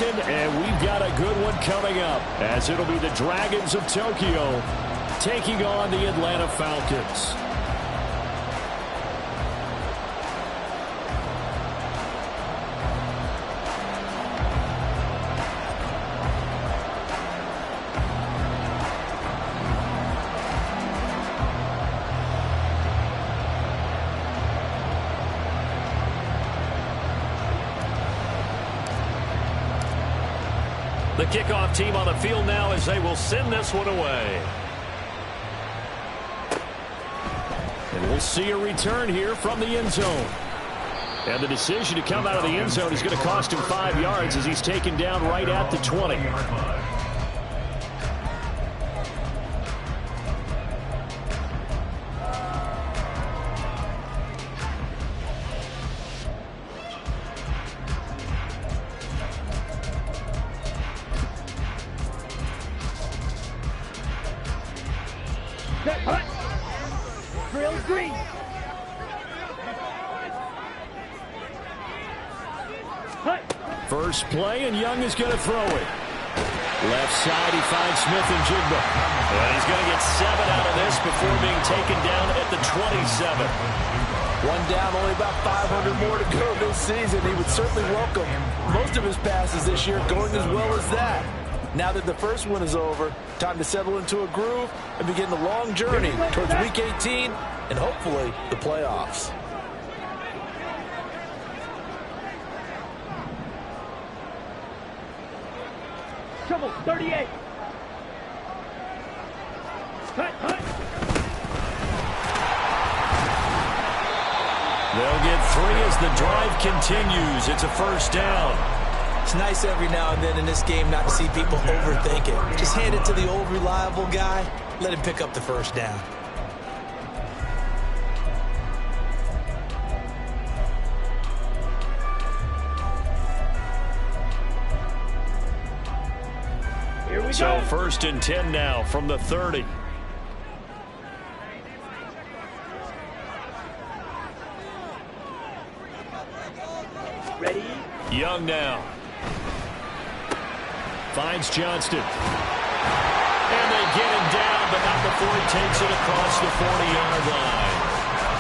And we've got a good one coming up, as it'll be the Dragons of Tokyo taking on the Atlanta Falcons. The kickoff team on the field now as they will send this one away. And we'll see a return here from the end zone. And the decision to come out of the end zone is going to cost him 5 yards as he's taken down right at the 20. First play, and Young is going to throw it. Left side, he finds Smith-Njigba. And he's going to get 7 out of this before being taken down at the 27. One down, only about 500 more to go this season. He would certainly welcome most of his passes this year going as well as that. Now that the first one is over, time to settle into a groove and begin the long journey towards Week 18 and hopefully the playoffs. Trouble, 38. They'll get 3 as the drive continues. It's a first down. It's nice every now and then in this game not to see people overthink it. Just hand it to the old reliable guy. Let him pick up the first down. So first and 10 now from the 30. Ready? Young now. Finds Johnston. And they get him down, but not before he takes it across the 40-yard line.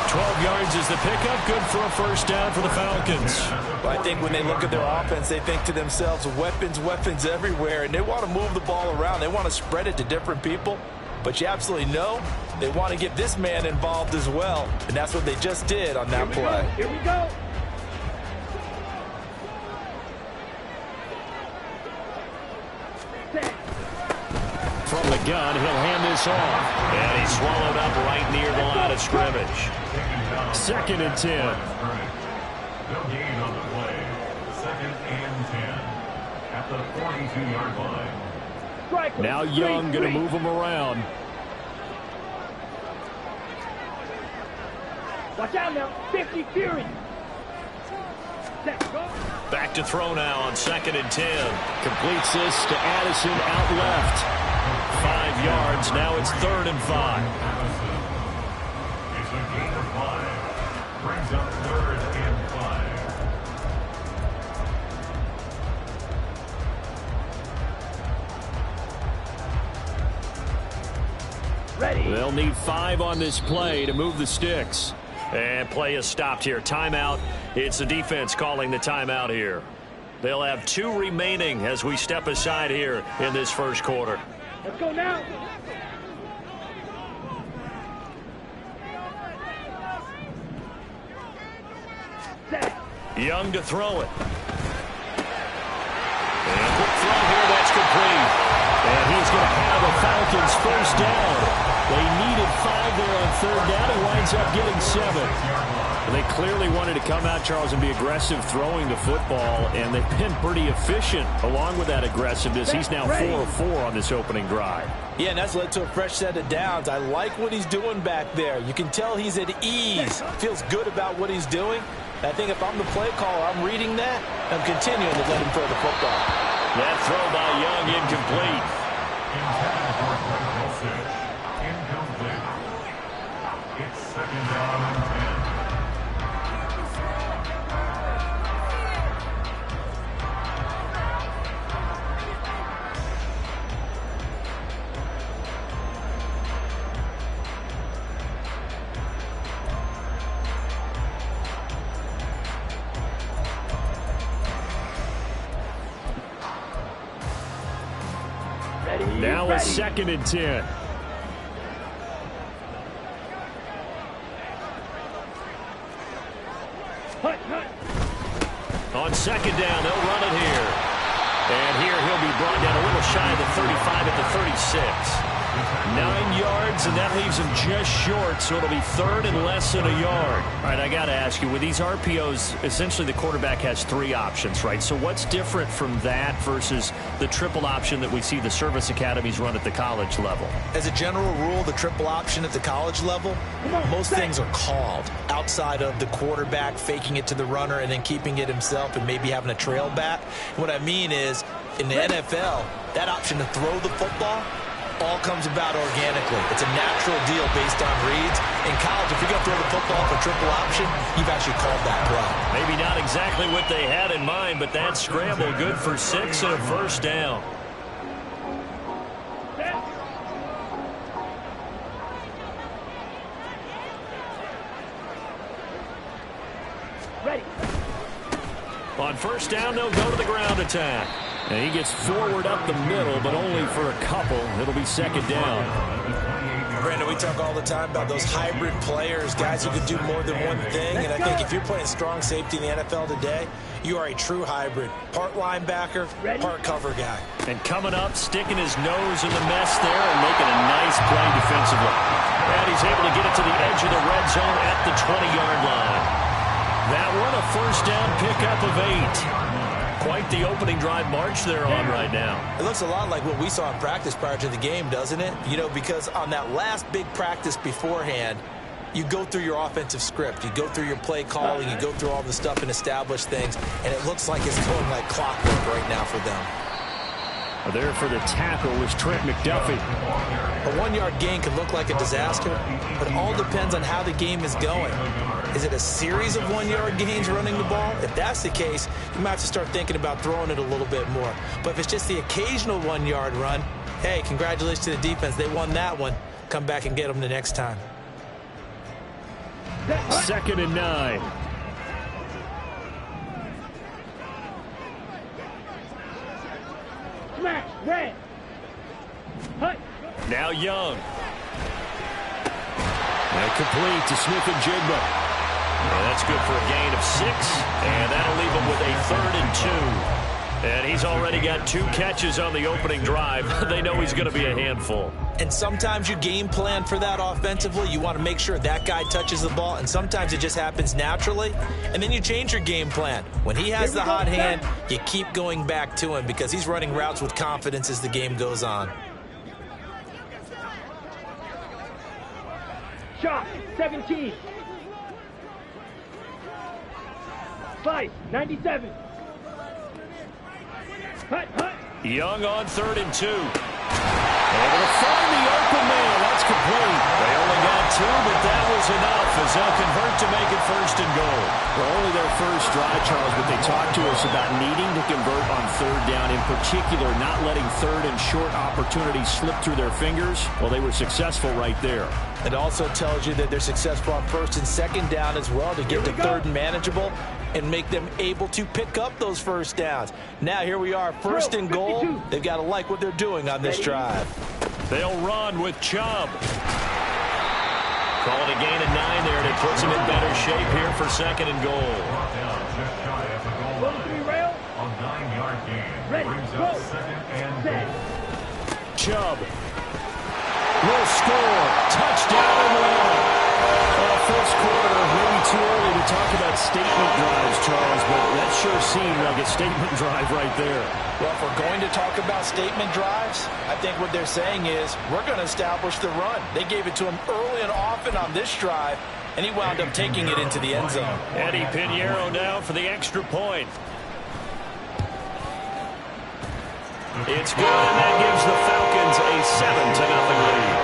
12 yards is the pickup. Good for a first down for the Falcons. Well, I think when they look at their offense, they think to themselves, weapons, weapons everywhere, and they want to move the ball around. They want to spread it to different people. But you absolutely know they want to get this man involved as well, and that's what they just did on that play. Here we go. From the gun, he'll hand this off. And he's swallowed up right near the line of scrimmage. Second and 10. No gain on the play. Second and 10 at the 42-yard line. Now Young going to move him around. Watch out now. 50 Fury. Back to throw now on second and 10. Completes this to Addison out left. 5 yards. Now it's 3rd and 5. It's a gain of 5. Brings up 3rd and 5. Ready. They'll need 5 on this play to move the sticks. And play is stopped here. Timeout. It's the defense calling the timeout here. They'll have 2 remaining as we step aside here in this first quarter. Let's go now. Young to throw it. And quick throw here. That's complete. And he's going to have a Falcons first down. They needed 5 there on 3rd down. He winds up getting 7. They clearly wanted to come out, Charles, and be aggressive throwing the football, and they've been pretty efficient along with that aggressiveness. He's now 4 of 4 on this opening drive. Yeah, and that's led to a fresh set of downs. I like what he's doing back there. You can tell he's at ease. Feels good about what he's doing. I think if I'm the play caller, I'm reading that. I'm continuing to let him throw the football. That throw by Young incomplete. Incomplete. It's 2nd down and 10. Now a 2nd and 10. On 2nd down, they'll run it here. And here he'll be brought down a little shy of the 35 at the 36. 9 yards, and that leaves him just short, so it'll be 3rd and less than a yard. All right, I got to ask you, with these RPOs, essentially the quarterback has 3 options, right? So what's different from that versus the triple option that we see the service academies run at the college level? As a general rule, the triple option at the college level, most things are called outside of the quarterback faking it to the runner and then keeping it himself and maybe having a trail back. What I mean is, in the NFL, that option to throw the football all comes about organically. It's a natural deal based on reads. In college, if you're going to throw the football for triple option, you've actually called that play. Maybe not exactly what they had in mind, but that scramble good for 6 and a 1st down. Ready. On 1st down, they'll go to the ground attack. And he gets forward up the middle, but only for a couple. It'll be 2nd down. Brandon, we talk all the time about those hybrid players, guys who could do more than one thing. And I think if you're playing strong safety in the NFL today, you are a true hybrid. Part linebacker, part cover guy. And coming up, sticking his nose in the mess there and making a nice play defensively. And he's able to get it to the edge of the red zone at the 20-yard line. That one, a 1st down pickup of 8. Quite the opening drive march they're on right now. It looks a lot like what we saw in practice prior to the game, doesn't it? You know, because on that last big practice beforehand, you go through your offensive script. You go through your play calling. You go through all the stuff and establish things. And it looks like it's going like clockwork right now for them. There for the tackle was Trent McDuffie. A 1-yard gain can look like a disaster, but it all depends on how the game is going. Is it a series of 1-yard gains running the ball? If that's the case, you might have to start thinking about throwing it a little bit more. But if it's just the occasional 1-yard run, hey, congratulations to the defense. They won that one. Come back and get them the next time. 2nd and 9. Smash. Red. Hut. Now Young. And complete to Smith and Jigba. Yeah, that's good for a gain of 6, and that'll leave him with a 3rd and 2. And he's already got 2 catches on the opening drive. They know he's going to be a handful. And sometimes you game plan for that offensively. You want to make sure that guy touches the ball, and sometimes it just happens naturally, and then you change your game plan. When he has the hot hand, you keep going back to him because he's running routes with confidence as the game goes on. Shot. 17. 5. 97. Hut. Young on 3rd and 2. Able to find the open man. That's complete. They only got 2, but that was enough as they'll convert to make it 1st and goal. Well, only their first drive, Charles, but they talked to us about needing to convert on 3rd down, in particular not letting 3rd and short opportunities slip through their fingers. Well, they were successful right there. It also tells you that they're successful on 1st and 2nd down as well to get to 3rd and manageable and make them able to pick up those 1st downs. Now here we are, 1st and goal. They've got to like what they're doing on this drive. They'll run with Chubb. Call it a gain of 9 there, and it puts him in better shape here for 2nd and goal. Going to be rail. A 9-yard gain. Ready. Brings Go. up 2nd and Set. Chubb will score. Touchdown Atlanta. First quarter, maybe too early to talk about statement drives, Charles, but that sure seemed like a statement drive right there. Well, if we're going to talk about statement drives, I think what they're saying is we're going to establish the run. They gave it to him early and often on this drive, and he wound up taking it into the end zone. Eddie Pinheiro now for the extra point. It's good, and that gives the Falcons a 7-0 lead.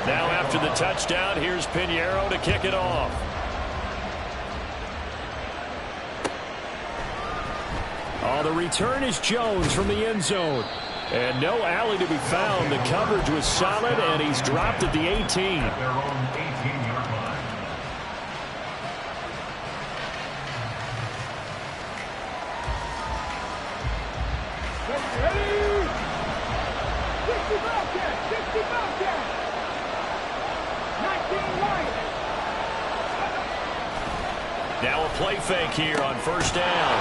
Now after the touchdown, here's Pinheiro to kick it off. Oh, the return is Jones from the end zone. And no alley to be found. The coverage was solid, and he's dropped at the 18. at their own 18-yard line. Now a play fake here on first down.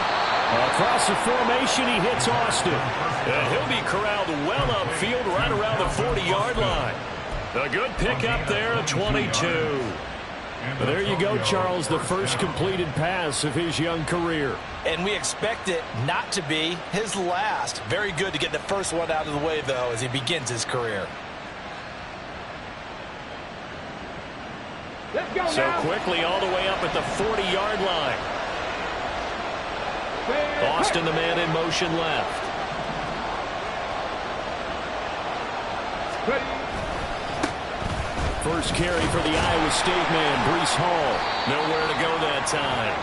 Across the formation, he hits Austin. And he'll be corralled well upfield right around the 40-yard line. A good pickup there at 22. But there you go, Charles, the first completed pass of his young career. And we expect it not to be his last. Very good to get the first one out of the way, though, as he begins his career. Let's go So now. quickly all the way up at the 40-yard line. Austin, the man in motion left. Ready. First carry for the Iowa State man, Breece Hall. Nowhere to go that time.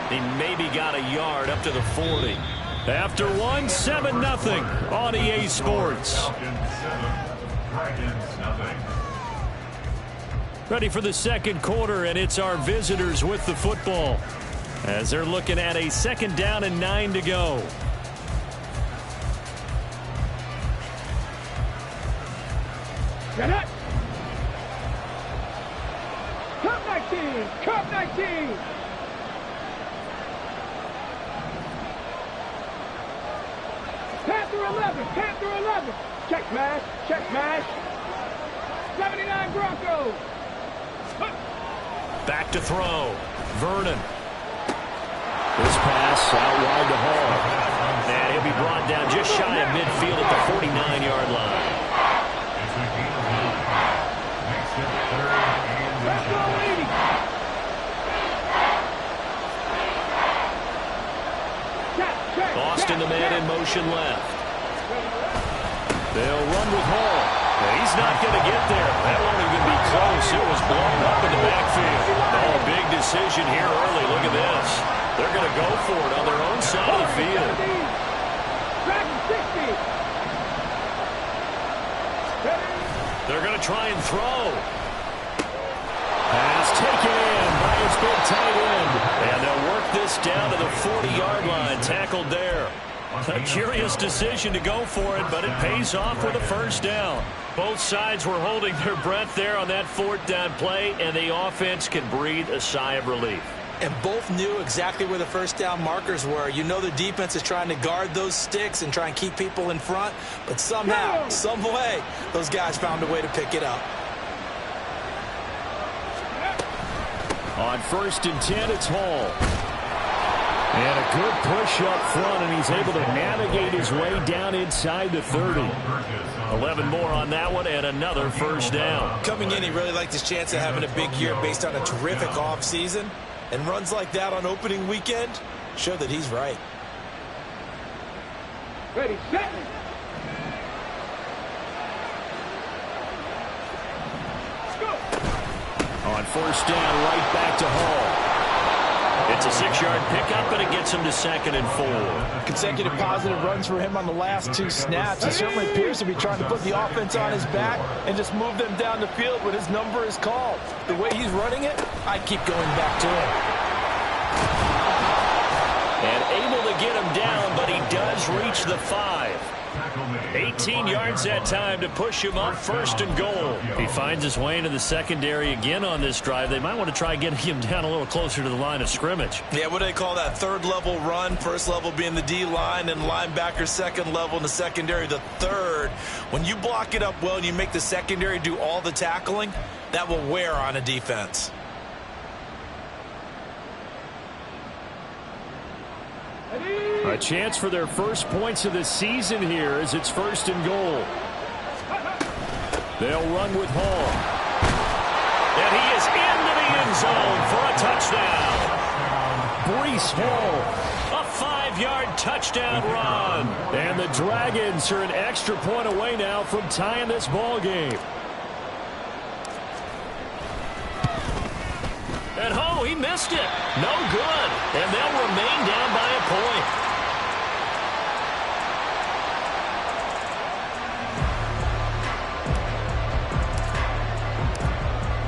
He maybe got a yard up to the 40. After one, 7-0 on EA Sports. Falcons 7, Dragons nothing. Ready for the second quarter, and it's our visitors with the football, as they're looking at a 2nd down and 9 to go. Get it. Cup 19. Cup 19. Panther 11. Panther 11. Check mash. Check mash. 79 Broncos. Back to throw. Vernon. This pass out wide to Hall. And he'll be brought down just shy of midfield at the 49-yard line. It's a gain of 9. Makes it 3rd and Let's go, 80. Check. Austin, the man in motion left. They'll run with Hall. And he's not going to get there. That won't even be close. It was blown up in the backfield. Oh, big decision here early. Look at this. They're going to go for it on their own side of the field. Dragon 60. They're going to try and throw. Pass taken in by his big tight end. And they'll work this down to the 40-yard line. Tackled there. A curious decision to go for it, but it pays off with a first down. Both sides were holding their breath there on that 4th down play, and the offense can breathe a sigh of relief. And both knew exactly where the first down markers were. You know the defense is trying to guard those sticks and try and keep people in front, but somehow, some way, those guys found a way to pick it up. On 1st and 10, it's Hall. And a good push up front, and he's able to navigate his way down inside the 30. 11 more on that one, and another first down. Coming in, he really liked his chance of having a big year based on a terrific offseason. And runs like that on opening weekend show that he's right. Ready, set. Let's go. On 1st down, right back to Hall. It's a 6-yard pickup, and it gets him to 2nd and 4. Consecutive positive runs for him on the last 2 snaps. He certainly appears to be trying to put the offense on his back and just move them down the field when his number is called. The way he's running it, I'd keep going back to him. And able to get him down, but he does reach the 5. 18 yards that time to push him up 1st and goal. He finds his way into the secondary again on this drive. They might want to try getting him down a little closer to the line of scrimmage. Yeah, what do they call that? 3rd level run. 1st level being the D-line, and linebacker 2nd level in the secondary the 3rd. When you block it up well and you make the secondary do all the tackling, that will wear on a defense. A chance for their first points of the season here as it's 1st and goal. They'll run with Hall. And he is into the end zone for a touchdown. Breece Hall, a 5-yard touchdown run. And the Dragons are an extra point away now from tying this ball game. And oh, he missed it. No good. And they'll remain down by a point.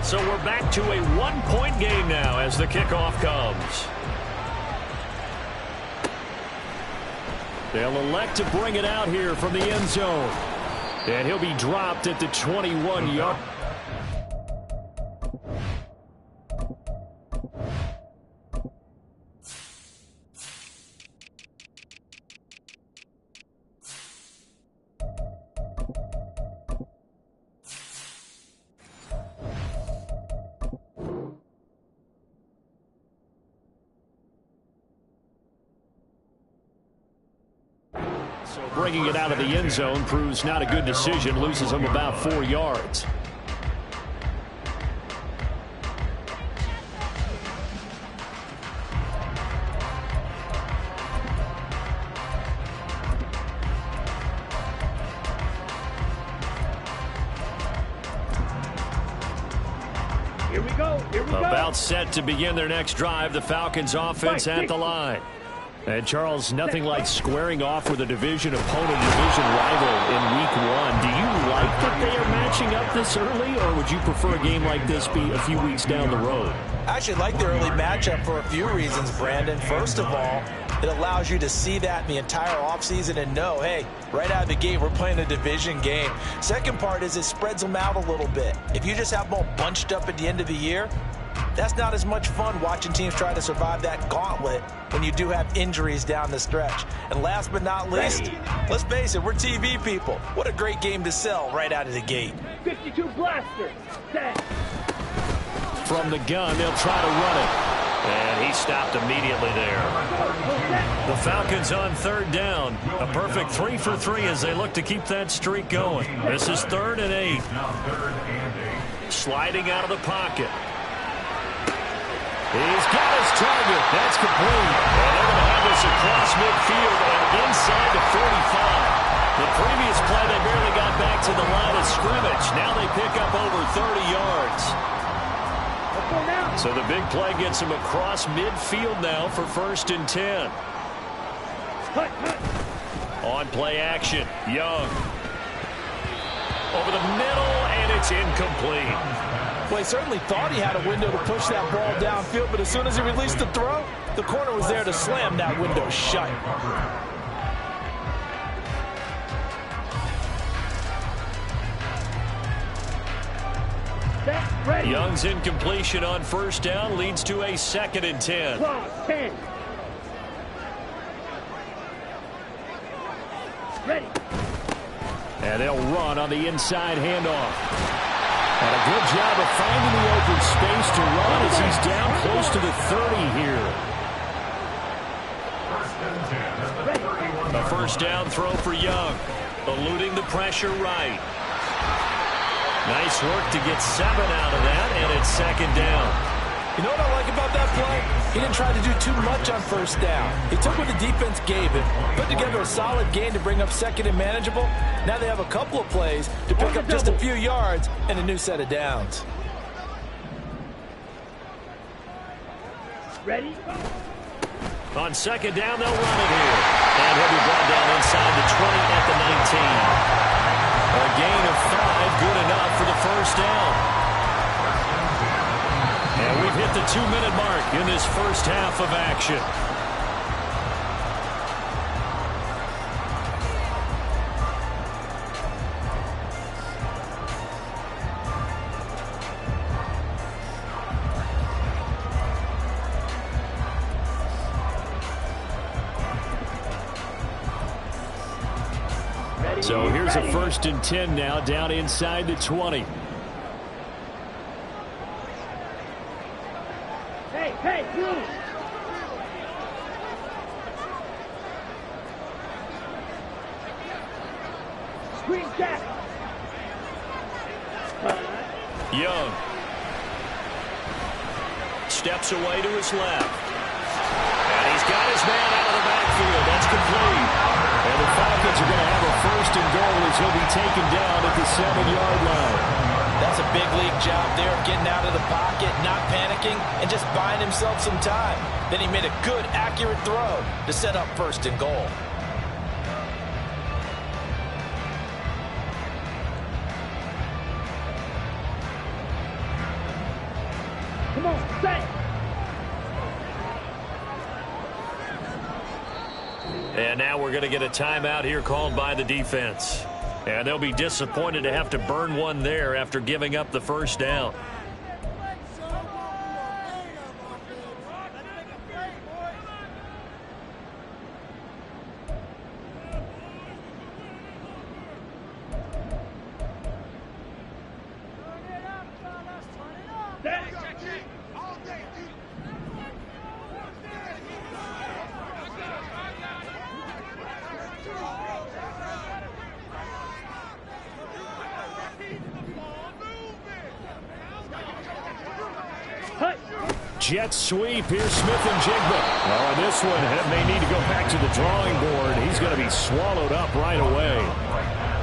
So we're back to a 1-point game now as the kickoff comes. They'll elect to bring it out here from the end zone. And he'll be dropped at the 21-yard. So bringing it out of the end zone proves not a good decision. Loses him about 4 yards. About set to begin their next drive. The Falcons offense at the line. And Charles, nothing like squaring off with a division opponent, division rival in week 1. Do you like that they are matching up this early, or would you prefer a game like this be a few weeks down the road? I actually like the early matchup for a few reasons, Brandon. First of all, it allows you to see that in the entire offseason and know, hey, right out of the gate, we're playing a division game. Second part is it spreads them out a little bit. If you just have them all bunched up at the end of the year, that's not as much fun watching teams try to survive that gauntlet when you do have injuries down the stretch. And last but not least, let's face it, we're TV people. What a great game to sell right out of the gate. 52 blaster. Set. From the gun, they'll try to run it. And he stopped immediately there. The Falcons on third down. A perfect 3 for 3 as they look to keep that streak going. This is 3rd and 8. Sliding out of the pocket. He's got his target. That's complete. And they're going to have this across midfield and inside the 45. The previous play, they barely got back to the line of scrimmage. Now they pick up over 30 yards. So the big play gets him across midfield now for 1st and 10. On play action, Young. Over the middle, and it's incomplete. Well, he certainly thought he had a window to push that ball downfield, but as soon as he released the throw, the corner was there to slam that window shut. Young's incompletion on 1st down leads to a 2nd and 10. 10. Ready. And they'll run on the inside handoff. And a good job of finding the open space to run as he's down close to the 30 here. A 1st down throw for Young. Eluding the pressure right. Nice work to get 7 out of that, and it's 2nd down. You know what I like about that play? He didn't try to do too much on 1st down. He took what the defense gave him, put together a solid gain to bring up 2nd and manageable. Now they have a couple of plays to pick up just a few yards and a new set of downs. Ready? On 2nd down, they'll run it here. And he'll be brought down inside the 20 at the 19. A gain of 5, good enough for the 1st down. And we've hit the 2-minute mark in this 1st half of action. So here's a 1st and 10 now, down inside the 20. Hey, move. Screen jack. Young. Steps away to his left. And he's got his man out of the backfield. That's complete. And the Falcons are going to have a 1st and goal as he'll be taken down at the 7-yard line. That's a big league job there of getting out of the pocket, not panicking, and just buying himself some time. Then he made a good, accurate throw to set up 1st and goal. Come on, set. And now we're going to get a timeout here called by the defense. And they'll be disappointed to have to burn one there after giving up the 1st down. jet sweep. Here's Smith-Njigba. Oh, and this one may need to go back to the drawing board. He's going to be swallowed up right away.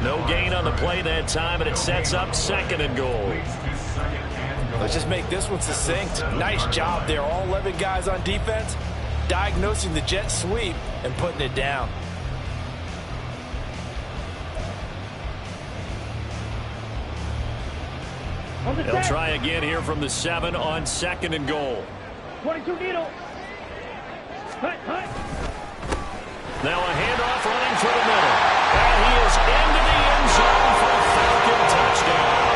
No gain on the play that time, and it sets up 2nd and goal. Let's just make this one succinct. Nice job there. All 11 guys on defense diagnosing the jet sweep and putting it down. They'll try again here from the 7 on 2nd and goal. 22 needle. Hut, hut. Now a handoff running through the middle. And he is into the end zone for a Falcon touchdown.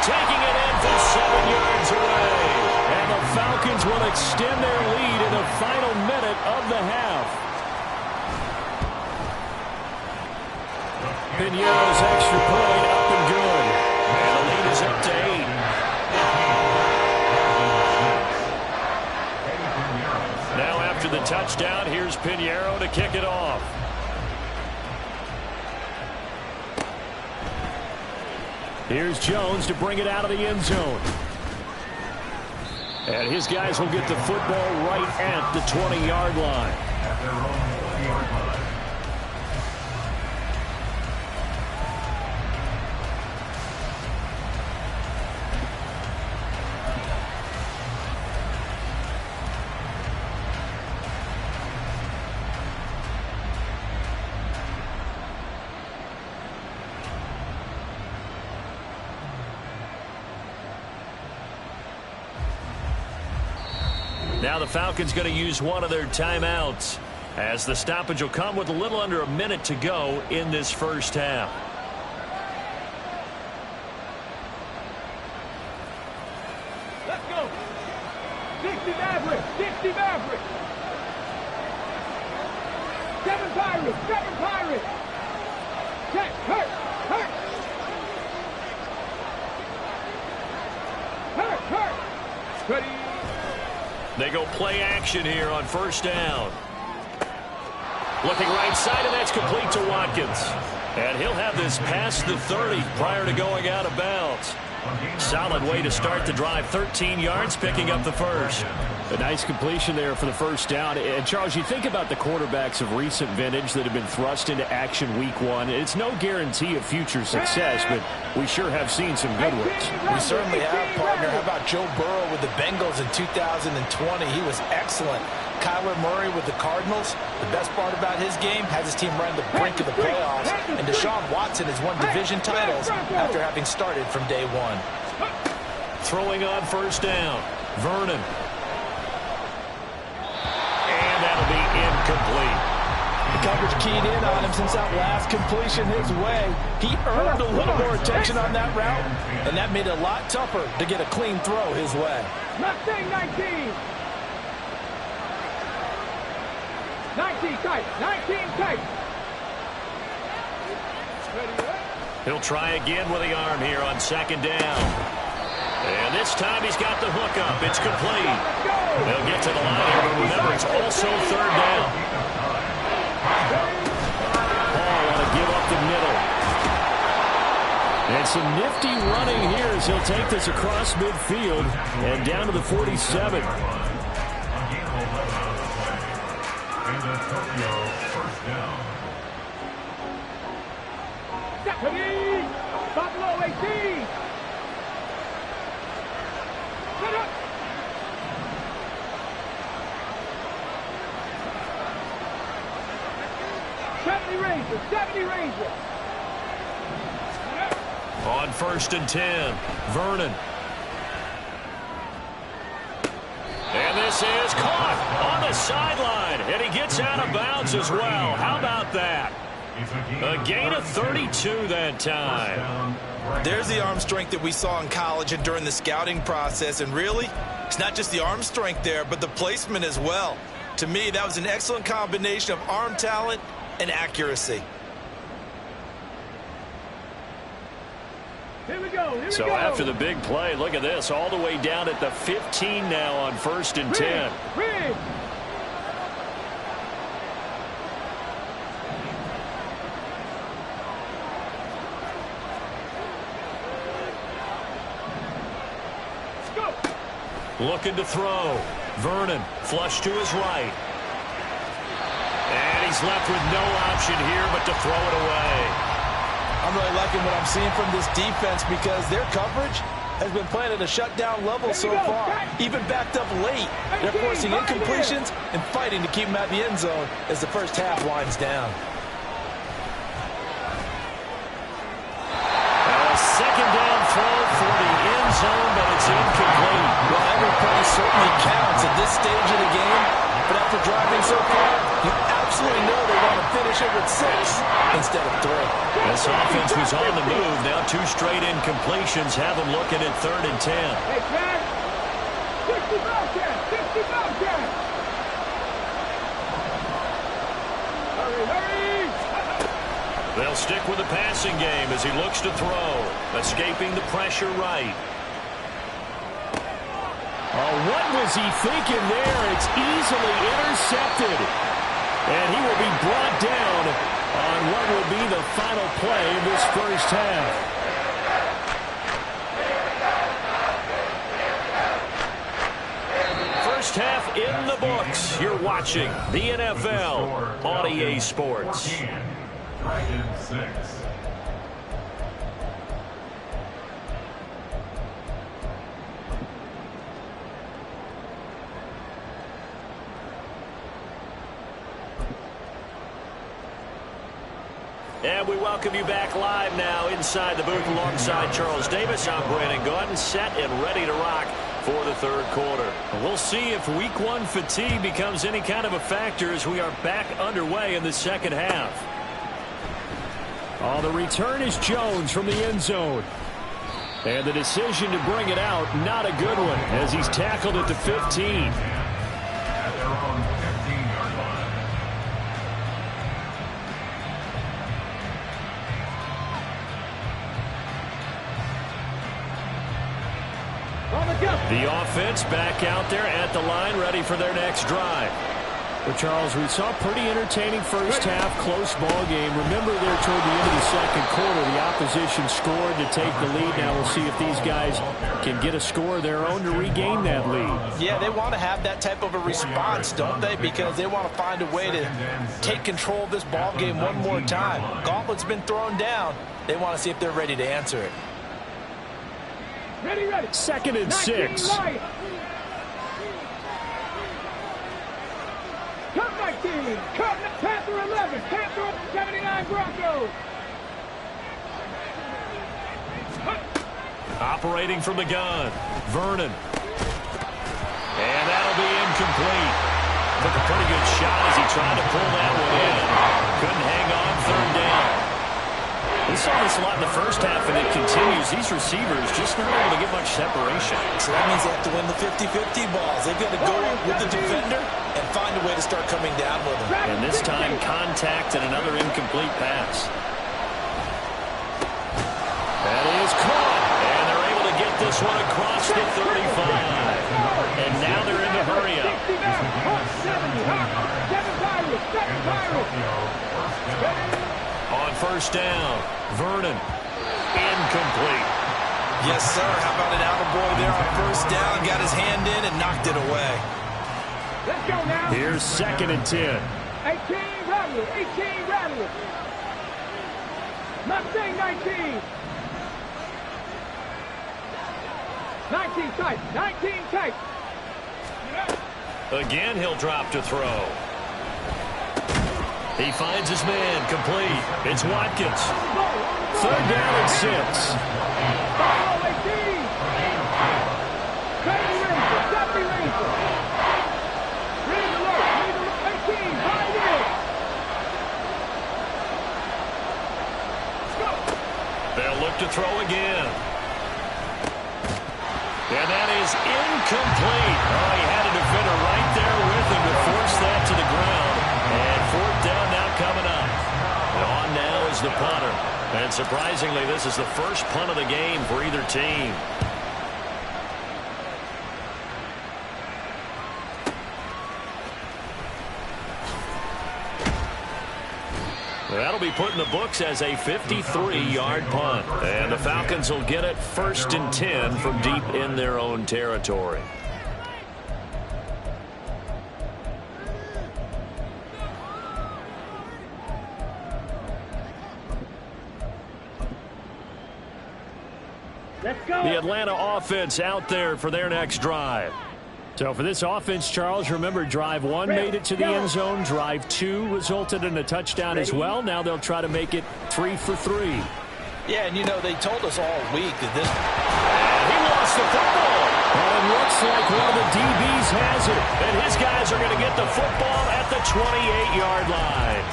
Taking it in for 7 yards away. And the Falcons will extend their lead in the final minute of the half. Pinheiro's extra point up and good. And the lead is up to 8. Now after the touchdown, here's Pinheiro to kick it off. Here's Jones to bring it out of the end zone. And his guys will get the football right at the 20-yard line. At their own 20-yard line. Now the Falcons going to use one of their timeouts, as the stoppage will come with a little under a minute to go in this first half. Let's go. 60 Maverick. 60 Maverick. 7 Pirates. 7 Pirates. Check. Hurt. Hurt. Hurt. Hurt. Ready. They go play action here on first down. Looking right side, and that's complete to Watkins. And he'll have this past the 30 prior to going out of bounds. Solid way to start the drive. 13 yards, picking up the first. A nice completion there for the first down. And, Charles, you think about the quarterbacks of recent vintage that have been thrust into action week 1. It's no guarantee of future success, but we sure have seen some good ones. We certainly have, partner. How about Joe Burrow with the Bengals in 2020? He was excellent. Kyler Murray with the Cardinals. The best part about his game, has his team right on the brink of the playoffs. And Deshaun Watson has won division titles after having started from day 1. Throwing on first down, Vernon. And that'll be incomplete. The coverage keyed in on him since that last completion his way. He earned a little more attention on that route, and that made it a lot tougher to get a clean throw his way. Mustang 19. 19 tight. 19 tight. He'll try again with the arm here on second down. And this time he's got the hook up. It's complete. They'll get to the line here, but remember, it's also third down. Paul want to give up the middle. And some nifty running here as he'll take this across midfield and down to the 47. Deputy! Buffalo 18! Set up! Rangers! 70 Rangers! On first and 10, Vernon. And this is caught on the sideline, and he gets out of bounds as well. How about that? A gain of 32 that time. There's the arm strength that we saw in college and during the scouting process. And really, it's not just the arm strength there, but the placement as well. To me, that was an excellent combination of arm talent and accuracy. Here we go. Here we So go. after the big play, look at this, all the way down at the 15 now on first and 10. Rig. Looking to throw. Vernon flush to his right. And he's left with no option here but to throw it away. I'm really liking what I'm seeing from this defense because their coverage has been playing at a shutdown level so far. Even backed up late, they're forcing incompletions and fighting to keep them at the end zone as the first half winds down. Second down throw for the end zone, but it's incomplete. Well, every play certainly counts at this stage of the game, but after driving so far, you absolutely know they want to finish it with 6 instead of 3. This offense was on the move. Now 2 straight incompletions have them looking at 3rd and 10. Hey, Jack. 60 Bobcat. 60 Bobcat. Hurry, hurry. They'll stick with the passing game as he looks to throw. Escaping the pressure right. Oh, what was he thinking there? It's easily intercepted. And he will be brought down on what will be the final play of this first half. First half in the books. You're watching the NFL on EA Sports. Dragons 6. And we welcome you back live now inside the booth alongside Charles Davis. I'm Brandon Gaudin, set and ready to rock for the 3rd quarter. We'll see if week 1 fatigue becomes any kind of a factor as we are back underway in the second half. Oh, the return is Jones from the end zone. And the decision to bring it out, not a good one, as he's tackled at the 15. At their own 15-yard line. The offense back out there at the line, ready for their next drive. Well, Charles, we saw a pretty entertaining first half, close ball game. Remember there toward the end of the second quarter, the opposition scored to take the lead. Now we'll see if these guys can get a score of their own to regain that lead. Yeah, they want to have that type of a response, don't they? Because they want to find a way to take control of this ball game one more time. Gauntlet's been thrown down. They want to see if they're ready to answer it. Ready, ready. 2nd and 6. Right. Cut 19. Cut Panther 11. Panther 79 Broncos. Operating from the gun, Vernon. And that'll be incomplete. Took a pretty good shot as he tried to pull that one in. Couldn't hang on 3rd down. We saw this a lot in the first half, and it continues. These receivers just not able to get much separation. So that means they have to win the 50-50 balls. They've got to go up with the defender and find a way to start coming down with him. And this time, contact and another incomplete pass. That is caught. And they're able to get this one across the 35. And now they're in the hurry up. On 1st down, Vernon. Incomplete. Yes, sir. How about an attaboy there on 1st down? Got his hand in and knocked it away. Let's go now. Here's 2nd and 10. 18 Rattler. 18 Rattler. Mustang 19. 19 tight. 19 tight. Again, he'll drop to throw. He finds his man, complete. It's Watkins. 3rd down and 6. They'll look to throw again. And that is incomplete. Oh, he had a defender right there with him to force that to the ground. And 4th down now coming up. And on now is the punter. And surprisingly, this is the first punt of the game for either team. That'll be put in the books as a 53-yard punt. And the Falcons will get it 1st and 10 from deep in their own territory. Let's go. The Atlanta offense out there for their next drive. So for this offense, Charles, remember drive 1 made it to the end zone. Drive 2 resulted in a touchdown as well. Now they'll try to make it 3 for 3. Yeah, and you know, they told us all week that this... He lost the football. And it looks like one of the DBs has it. And his guys are going to get the football at the 28-yard line.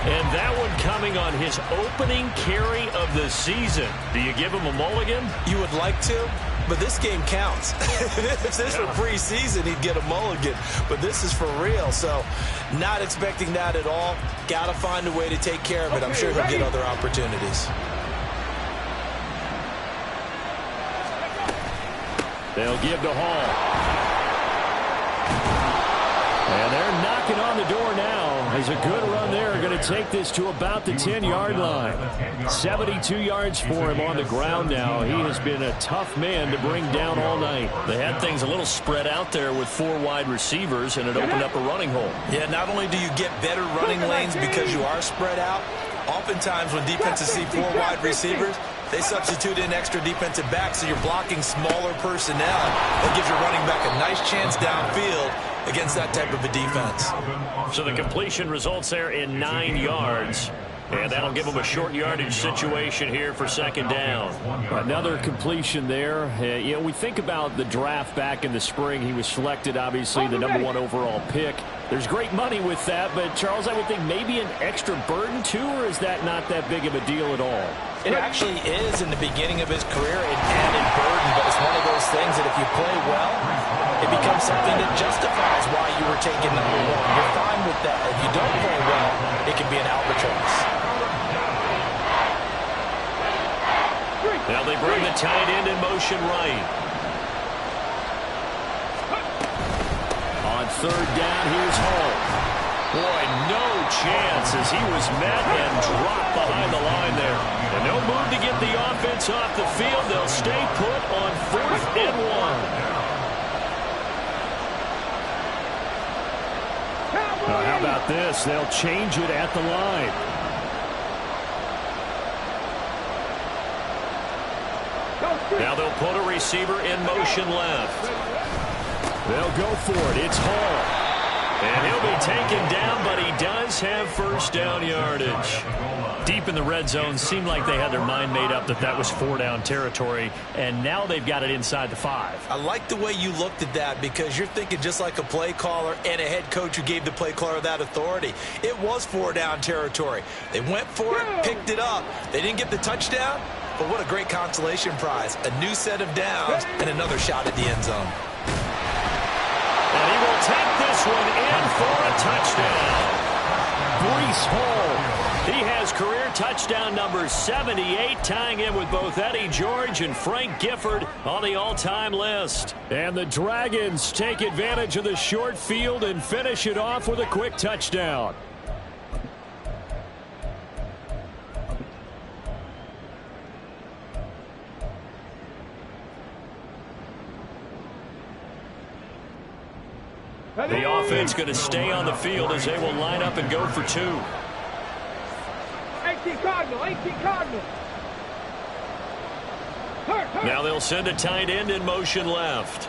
And that one coming on his opening carry of the season. Do you give him a mulligan? You would like to, but this game counts. If this were preseason, he'd get a mulligan. But this is for real, so not expecting that at all. Got to find a way to take care of it. I'm sure he'll get other opportunities. They'll give to Hall. And they're knocking on the door now. As a good run there, going to take this to about the 10-yard line. 72 yards for him on the ground now. He has been a tough man to bring down all night. They had things a little spread out there with 4 wide receivers, and it opened up a running hole. Yeah, not only do you get better running lanes because you are spread out, oftentimes when defenses see 4 wide receivers, they substitute in extra defensive backs, so you're blocking smaller personnel. That gives your running back a nice chance downfield against that type of a defense. So the completion results there in 9 yards. And that'll give them a short yardage situation here for second down. Another completion there. You know, we think about the draft back in the spring. He was selected, obviously, the #1 overall pick. There's great money with that, but, Charles, I would think maybe an extra burden, too, or is that not that big of a deal at all? It actually is in the beginning of his career an added burden, but it's one of those things that if you play well, it becomes something that justifies why you were taken #1. You're fine with that. If you don't play well, it can be an albatross. Now they bring the tight end in motion right. On third down, here's Hall. Boy, no chance as he was met and dropped behind the line there. And no move to get the offense off the field. They'll stay put on 4th and 1. Now, how about this? They'll change it at the line. Now they'll put a receiver in motion left. They'll go for it. It's Hall. And he'll be taken down, but he does have first down yardage. Deep in the red zone, seemed like they had their mind made up that was 4-down territory, and now they've got it inside the 5. I like the way you looked at that because you're thinking just like a play caller and a head coach who gave the play caller that authority. It was 4-down territory. They went for it, picked it up. They didn't get the touchdown, but what a great consolation prize. A new set of downs and another shot at the end zone. And he will take this one in for a touchdown. Breece Hall. He has career touchdown number 78, tying in with both Eddie George and Frank Gifford on the all-time list. And the Dragons take advantage of the short field and finish it off with a quick touchdown. The offense going to stay on the field as they will line up and go for 2. 18 Cardinal, 18 Cardinal. Now they'll send a tight end in motion left.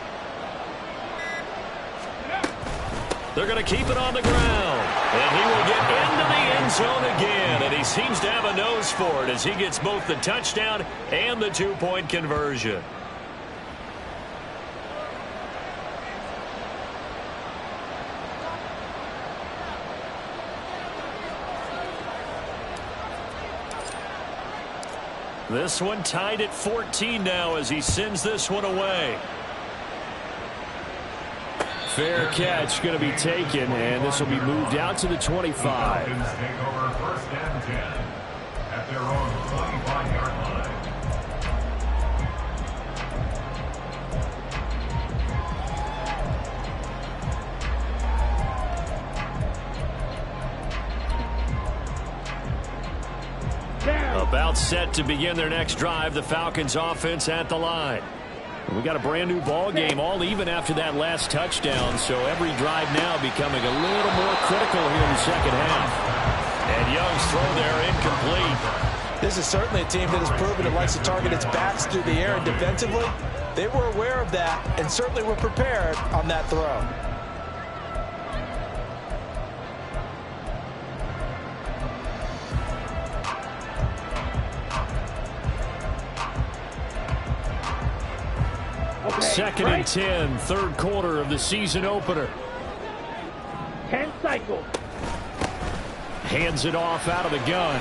They're going to keep it on the ground. And he will get into the end zone again. And he seems to have a nose for it as he gets both the touchdown and the 2-point conversion. This one tied at 14 now as he sends this one away. Fair catch going to be taken, and this will be moved out to the 25. Take over 1st and 10 at their own 25-yard line. About set to begin their next drive, the Falcons offense at the line. We got a brand new ball game, all even after that last touchdown, so every drive now becoming a little more critical here in the second half. And Young's throw there incomplete. This is certainly a team that has proven it likes to target its backs through the air, and defensively, they were aware of that and certainly were prepared on that throw. Second and 10, third quarter of the season opener. 10 cycles. Hands it off out of the gun.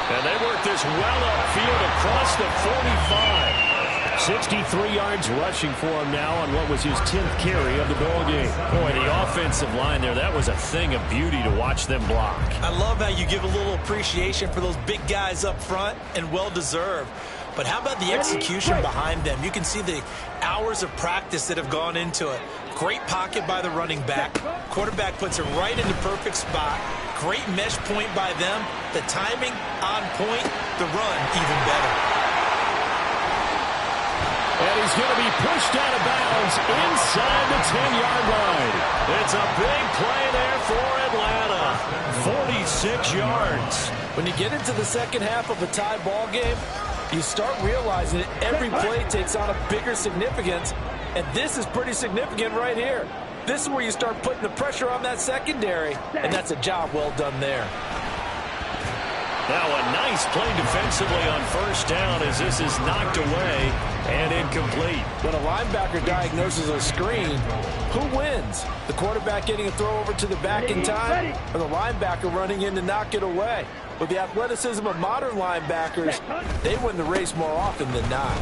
And they work this well upfield across the 45. 63 yards rushing for him now on what was his 10th carry of the ball game. Boy, the offensive line there, that was a thing of beauty to watch them block. I love how you give a little appreciation for those big guys up front, and well-deserved. But how about the execution behind them? You can see the hours of practice that have gone into it. Great pocket by the running back. Quarterback puts it right in the perfect spot. Great mesh point by them. The timing on point. The run even better. And he's going to be pushed out of bounds inside the 10-yard line. It's a big play there for Atlanta. 46 yards. When you get into the second half of a tie ball game, you start realizing that every play takes on a bigger significance, and this is pretty significant right here. This is where you start putting the pressure on that secondary, and that's a job well done there. Now a nice play defensively on first down as this is knocked away and incomplete. When a linebacker diagnoses a screen, who wins? The quarterback getting a throw over to the back in time, or the linebacker running in to knock it away? With the athleticism of modern linebackers, they win the race more often than not.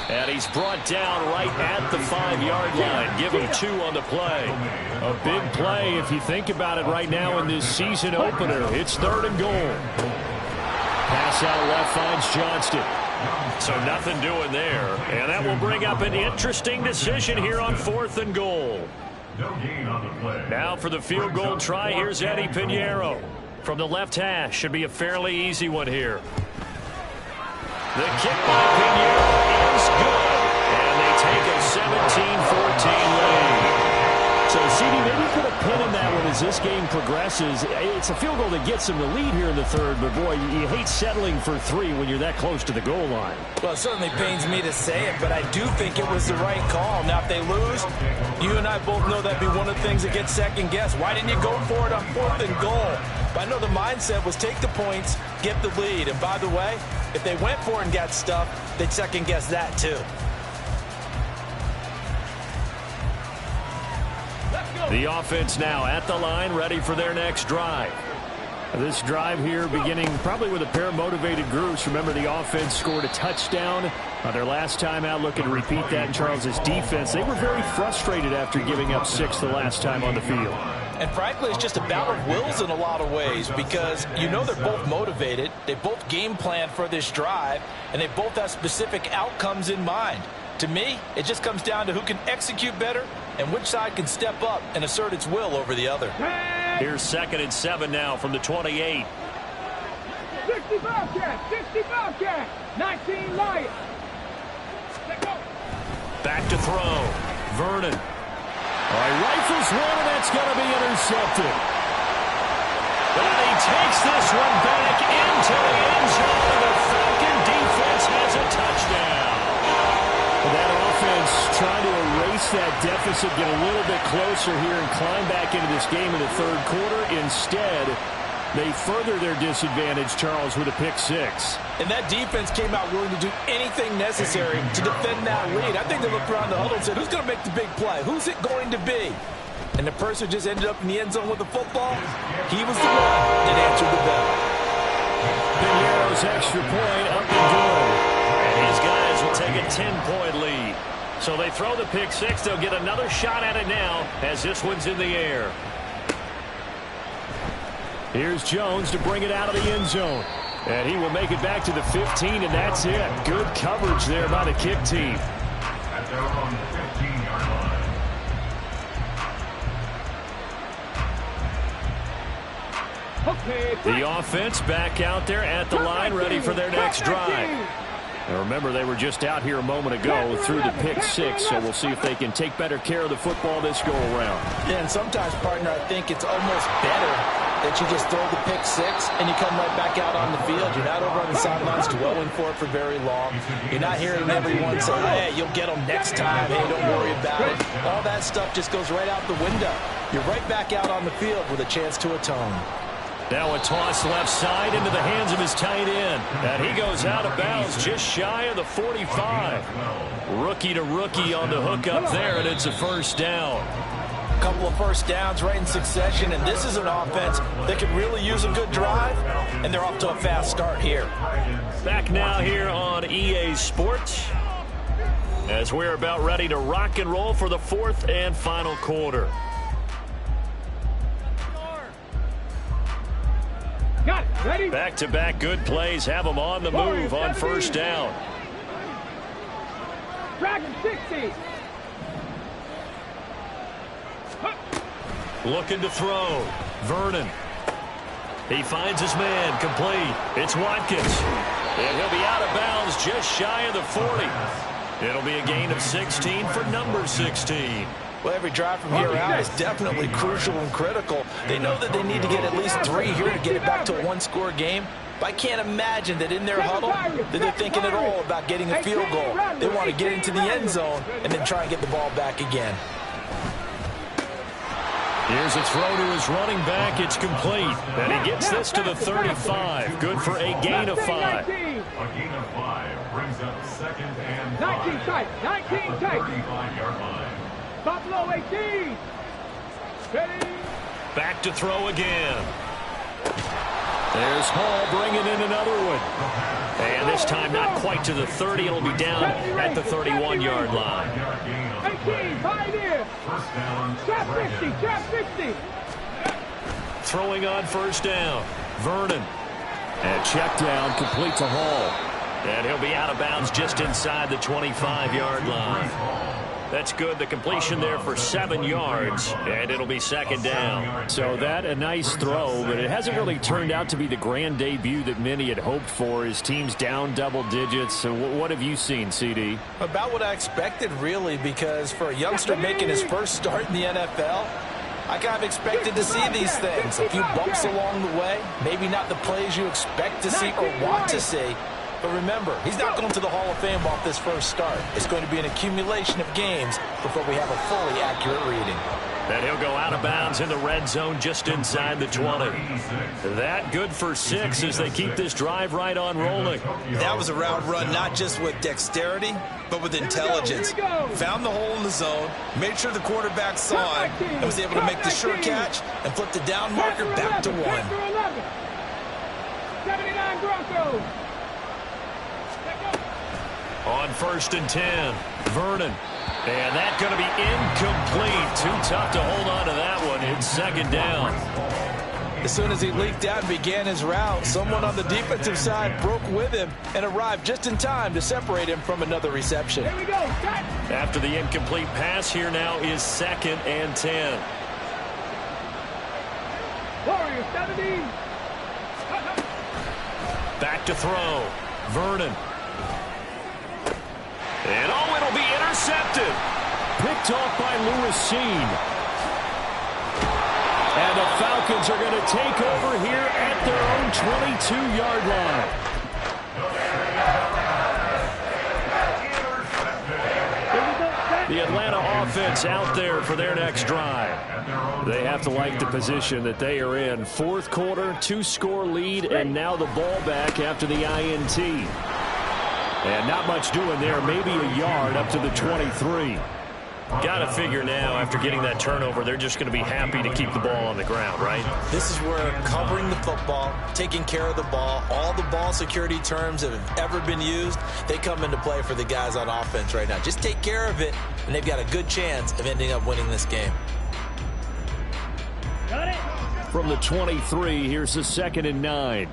And he's brought down right at the 5-yard line. Give him 2 on the play. A big play if you think about it right now in this season opener. It's 3rd and goal. Pass out left finds Johnston. So nothing doing there. And that will bring up an interesting decision here on 4th and goal. No gain on the play. Now for the field goal try, here's Eddie Pinheiro. From the left hash, should be a fairly easy one here. The kick by Pinheiro is good. And they take a 17-14 lead. So, CD, maybe put a pin in that one as this game progresses. It's a field goal that gets them the lead here in the 3rd, but, boy, you hate settling for 3 when you're that close to the goal line. Well, it certainly pains me to say it, but I do think it was the right call. Now, if they lose, you and I both know that'd be one of the things that gets second-guessed. Why didn't you go for it on 4th and goal? But I know the mindset was take the points, get the lead. And, by the way, if they went for it and got stuffed, they'd second-guess that, too. The offense now at the line, ready for their next drive. This drive here beginning probably with a pair of motivated groups. Remember, the offense scored a touchdown their last time out. Looking to repeat that in Charles's defense. They were very frustrated after giving up 6 the last time on the field. And frankly, it's just a battle of wills in a lot of ways because you know they're both motivated. They both game plan for this drive, and they both have specific outcomes in mind. To me, it just comes down to who can execute better and which side can step up and assert its will over the other. Here's 2nd and 7 now from the 28. 60 Bobcat, 60 Bobcat, 19 Lions. Let's go. Back to throw. Vernon. All right, rifles one, and that's going to be intercepted. And he takes this one back into the end zone, and the Falcon defense has a touchdown. That offense trying to erase that deficit, get a little bit closer here and climb back into this game in the 3rd quarter. Instead, they further their disadvantage, Charles, with a pick 6. And that defense came out willing to do anything necessary to defend that lead. I think they looked around the huddle and said, who's going to make the big play? Who's it going to be? And the person who just ended up in the end zone with the football, he was the one that answered the bell. Pinheiro's extra point up and good. And these guys will take a 10-point lead. So they throw the pick 6. They'll get another shot at it now as this one's in the air. Here's Jones to bring it out of the end zone. And he will make it back to the 15, and that's it. Good coverage there by the kick team. At their own 15-yard line. Okay. The offense back out there at the line, ready for their next drive. And remember, they were just out here a moment ago through the pick 6, so we'll see if they can take better care of the football this go-around. Yeah, and sometimes, partner, I think it's almost better that you just throw the pick six and you come right back out on the field. You're not over on the sidelines dwelling for it for very long. You're not hearing everyone say, hey, you'll get them next time. Hey, don't worry about it. All that stuff just goes right out the window. You're right back out on the field with a chance to atone. Now a toss left side into the hands of his tight end. And he goes out of bounds just shy of the 45. Rookie to rookie on the hook up there, and it's a first down. A couple of first downs right in succession, and this is an offense that could really use a good drive, and they're off to a fast start here. Back now here on EA Sports as we're about ready to rock and roll for the fourth and final quarter. Got it. Ready? Back-to-back good plays have them on the move on first down. Dragon 60. Looking to throw. Vernon. He finds his man. Complete. It's Watkins. And he'll be out of bounds just shy of the 40. It'll be a gain of 16 for number 16. Well, every drive from here out is definitely crucial and critical. They know that they need to get at least 3 here to get it back to a one-score game. But I can't imagine that in their huddle that they're thinking at all about getting a field goal. They want to get into the end zone and then try and get the ball back again. Here's a throw to his running back. It's complete. And he gets this to the 35. Good for a gain of 5. A gain of 5 brings up second and 5. 19 tight. 19 tight. 35-yard line. Buffalo 18. Ready? Back to throw again. There's Hall bringing in another one. And this time not quite to the 30. It'll be down at the 31-yard line. 18, 5 here. First down. Trap 50, trap 50. Throwing on first down. Vernon. And check down complete to Hall. And he'll be out of bounds just inside the 25-yard line. That's good. The completion there for 7 yards, and it'll be second down. So that a nice throw, but it hasn't really turned out to be the grand debut that many had hoped for. His team's down double digits. So what have you seen, CD? About what I expected, really, because for a youngster making his first start in the NFL, I kind of expected to see these things. A few bumps along the way, maybe not the plays you expect to see or want to see. But remember, he's not going to the Hall of Fame off this first start. It's going to be an accumulation of games before we have a fully accurate reading. And he'll go out of bounds in the red zone just inside the 20. That good for 6 as they keep this drive right on rolling. That was a route run not just with dexterity, but with intelligence. Found the hole in the zone, made sure the quarterback saw it, and was able to make the sure catch and flip the down marker back to 1. 79 Broncos. On first and 10, Vernon. And that's going to be incomplete. Too tough to hold on to that one. It's second down. As soon as he leaked out and began his route, someone on the defensive side broke with him and arrived just in time to separate him from another reception. Here we go. After the incomplete pass, here now is second and 10. Warriors 70. Back to throw. Vernon. And oh, it'll be intercepted. Picked off by Lewis Cine. And the Falcons are going to take over here at their own 22-yard line. The Atlanta offense out there for their next drive. They have to like the position that they are in. Fourth quarter, 2-score lead, and now the ball back after the INT. And not much doing there, maybe a yard up to the 23. Got to figure now, after getting that turnover, they're just going to be happy to keep the ball on the ground, right? This is where covering the football, taking care of the ball, all the ball security terms that have ever been used, they come into play for the guys on offense right now. Just take care of it, and they've got a good chance of ending up winning this game. Got it. From the 23, here's the 2nd and 9.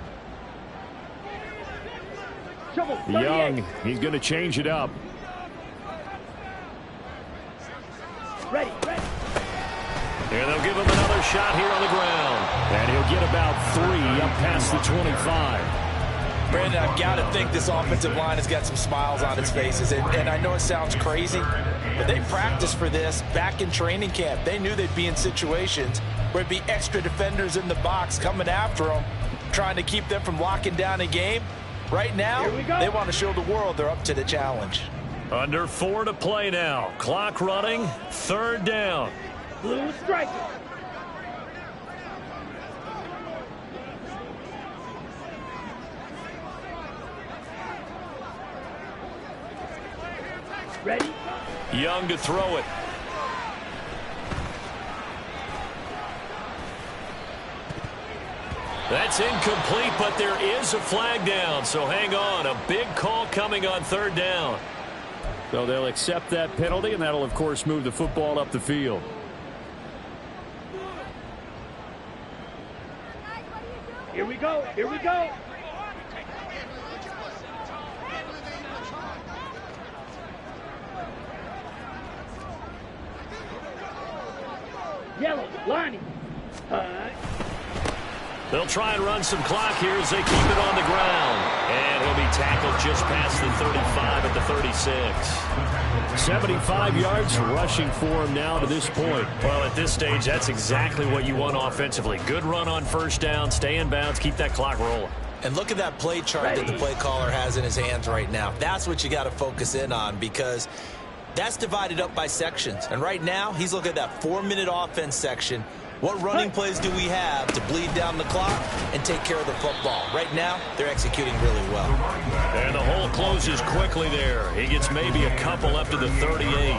Young, he's going to change it up. Ready. And they'll give him another shot here on the ground. And he'll get about 3 up past the 25. Brandon, I've got to think this offensive line has got some smiles on its faces. And I know it sounds crazy, but they practiced for this back in training camp. They knew they'd be in situations where it'd be extra defenders in the box coming after them, trying to keep them from locking down a game. Right now, they want to show the world they're up to the challenge. Under 4 to play now. Clock running. 3rd down. Blue striker. Ready? Young to throw it. That's incomplete, but there is a flag down, so hang on. A big call coming on 3rd down. So they'll accept that penalty, and that'll, of course, move the football up the field. Here we go. Here we go. Yellow, lining. They'll try and run some clock here as they keep it on the ground. And he'll be tackled just past the 35 at the 36. 75 yards rushing for him now to this point. Well, at this stage, that's exactly what you want offensively. Good run on 1st down, stay in bounds, keep that clock rolling. And look at that play chart that the play caller has in his hands right now. That's what you got to focus in on, because that's divided up by sections. And right now, he's looking at that 4-minute offense section. What running plays do we have to bleed down the clock and take care of the football? Right now, they're executing really well. And the hole closes quickly there. He gets maybe a couple up to the 38.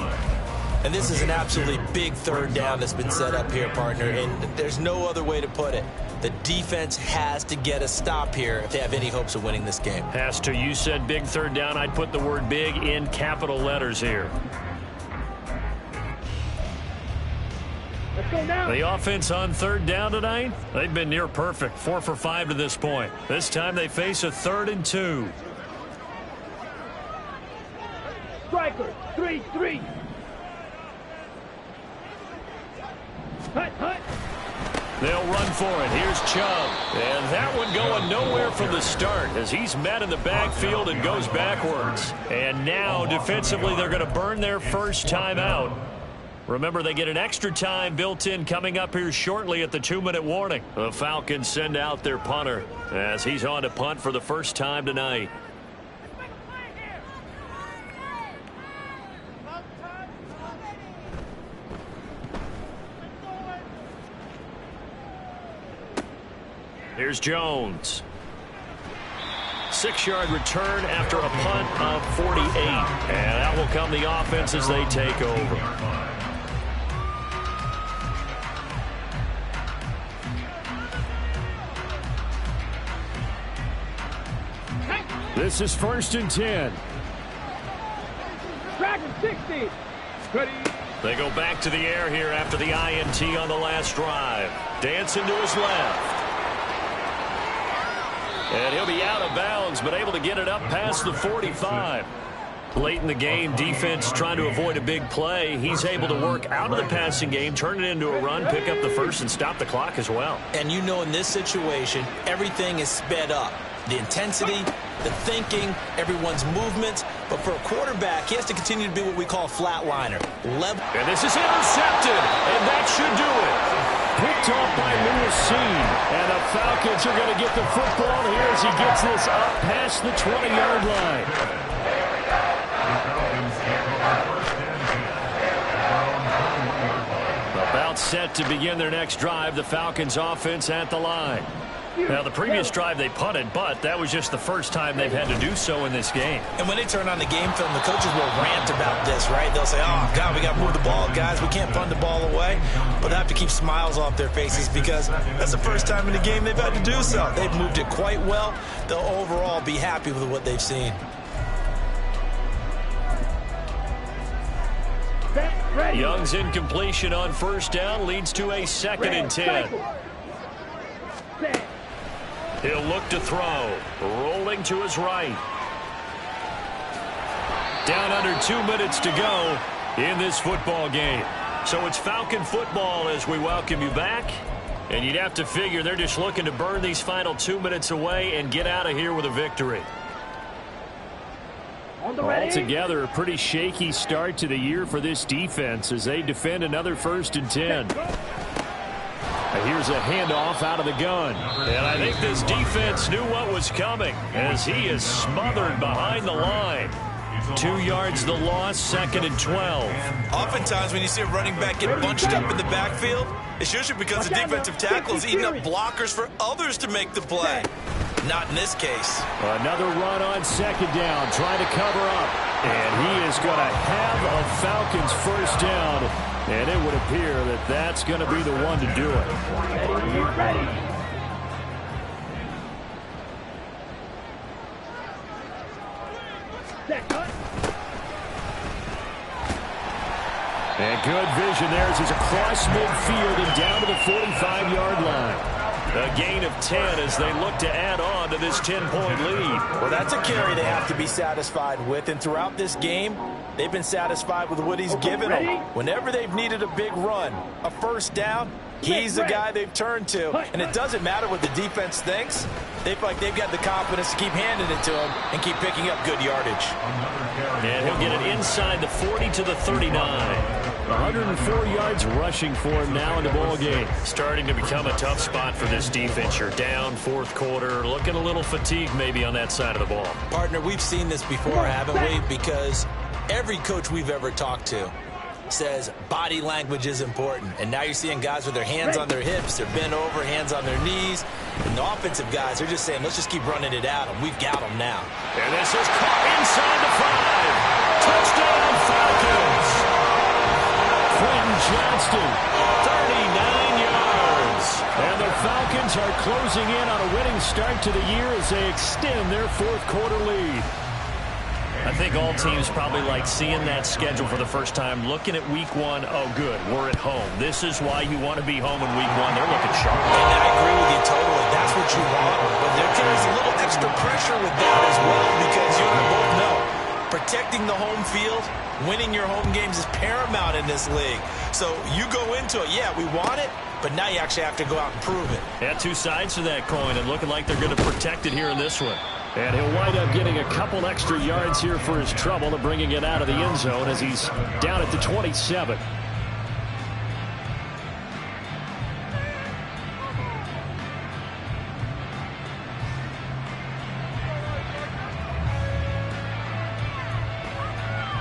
And this is an absolutely big 3rd down that's been set up here, partner, and there's no other way to put it. The defense has to get a stop here if they have any hopes of winning this game. Has to. You said big 3rd down. I'd put the word big in capital letters here. Let's go now. The offense on 3rd down tonight, they've been near perfect. 4 for 5 to this point. This time they face a 3rd and 2. Striker, 3-3. Hut, hut. They'll run for it. Here's Chubb. And that one going nowhere from the start as he's met in the backfield and goes backwards. And now defensively they're going to burn their first time out. Remember, they get an extra time built in coming up here shortly at the 2-minute warning. The Falcons send out their punter as he's on to punt for the first time tonight. Here's Jones. 6-yard return after a punt of 48. And out will come the offense as they take over. This is 1st and 10. Dragon 60. Ready. They go back to the air here after the INT on the last drive. Dancing to his left. And he'll be out of bounds, but able to get it up past the 45. Late in the game, defense trying to avoid a big play. He's able to work out of the passing game, turn it into a run, pick up the first, and stop the clock as well. And you know, in this situation, everything is sped up. The intensity, the thinking, everyone's movements. But for a quarterback, he has to continue to be what we call a flatliner. And this is intercepted, and that should do it. Picked off by Lewis Cine. And the Falcons are going to get the football here as he gets this up past the 20-yard line. About set to begin their next drive, the Falcons offense at the line. Now, the previous drive they punted, but that was just the first time they've had to do so in this game. And when they turn on the game film, the coaches will rant about this, right? They'll say, oh, God, we got to move the ball, guys. We can't punt the ball away. But they have to keep smiles off their faces because that's the first time in the game they've had to do so. They've moved it quite well. They'll overall be happy with what they've seen. Young's incompletion on 1st down leads to a 2nd and 10. He'll look to throw. Rolling to his right. Down under 2 minutes to go in this football game. So it's Falcon football as we welcome you back. And you'd have to figure they're just looking to burn these final 2 minutes away and get out of here with a victory. Altogether, a pretty shaky start to the year for this defense as they defend another 1st and 10. Here's a handoff out of the gun. And I think this defense knew what was coming as he is smothered behind the line. 2 yards the loss, 2nd and 12. Oftentimes when you see a running back get bunched up in the backfield, it's usually because the defensive tackle is eating up blockers for others to make the play. Not in this case. Another run on 2nd down, trying to cover up. And he is going to have a Falcons 1st down. And it would appear that that's going to be the one to do it. Ready. And good vision there as he's across midfield and down to the 45-yard line. A gain of 10 as they look to add on to this 10-point lead. Well, that's a carry they have to be satisfied with. And throughout this game, they've been satisfied with what he's given them. Whenever they've needed a big run, a 1st down, he's the guy they've turned to. And it doesn't matter what the defense thinks. They feel like they've got the confidence to keep handing it to him and keep picking up good yardage. And he'll get it inside the 40 to the 39. 104 yards rushing for him now in the ball game. Starting to become a tough spot for this defense. You're down 4th quarter, looking a little fatigued maybe on that side of the ball. Partner, we've seen this before, haven't we? Because every coach we've ever talked to says body language is important. And now you're seeing guys with their hands on their hips, they're bent over, hands on their knees. And the offensive guys are just saying, let's just keep running it at them. We've got them now. And this is caught inside the 5. Touchdown Falcons. Quentin Johnston, 39 yards. And the Falcons are closing in on a winning start to the year as they extend their 4th quarter lead. I think all teams probably like seeing that schedule for the first time, looking at week 1. Oh, good, we're at home. This is why you want to be home in week 1. They're looking sharp. And I agree with you totally. That's what you want. But there carries a little extra pressure with that as well because you and I both know protecting the home field, winning your home games is paramount in this league. So you go into it, yeah, we want it, but now you actually have to go out and prove it. Yeah, 2 sides to that coin and looking like they're going to protect it here in this one. And he'll wind up getting a couple extra yards here for his trouble to bringing it out of the end zone as he's down at the 27.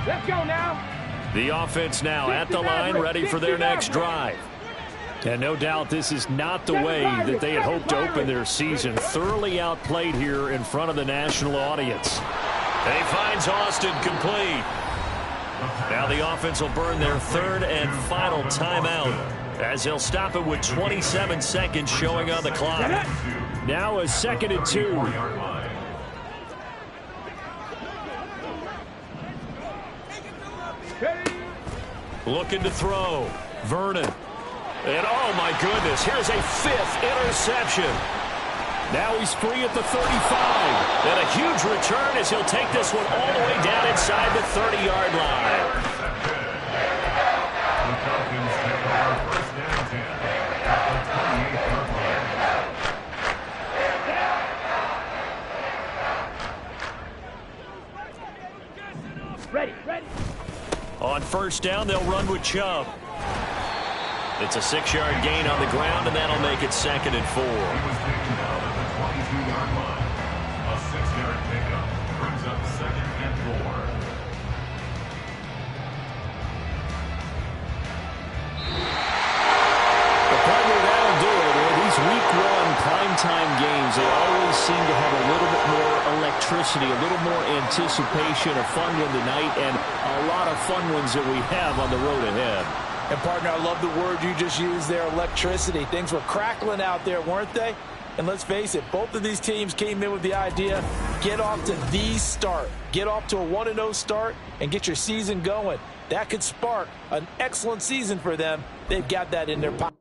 Let's go now. The offense now at the line, ready for their next drive. And no doubt this is not the way that they had hoped to open their season. Thoroughly outplayed here in front of the national audience. And he finds Austin complete. Now the offense will burn their 3rd and final timeout as they'll stop it with 27 seconds showing on the clock. Now a 2nd and 2. Looking to throw. Vernon. And oh my goodness, here's a 5th interception. Now he's free at the 35. And a huge return as he'll take this one all the way down inside the 30-yard line. The Falcons take over 1st and 10 at the 28-yard line. Ready. On 1st down, they'll run with Chubb. It's a 6-yard gain on the ground, and that'll make it 2nd and 4. He was taken down at the 22-yard line. A 6-yard pickup brings up 2nd and 4. The partner, that'll do it. In these week 1 primetime games, they always seem to have a little bit more electricity, a little more anticipation, a fun one tonight, and a lot of fun ones that we have on the road ahead. And, partner, I love the word you just used there, electricity. Things were crackling out there, weren't they? And let's face it, both of these teams came in with the idea, get off to the start. Get off to a 1-0 start and get your season going. That could spark an excellent season for them. They've got that in their pocket.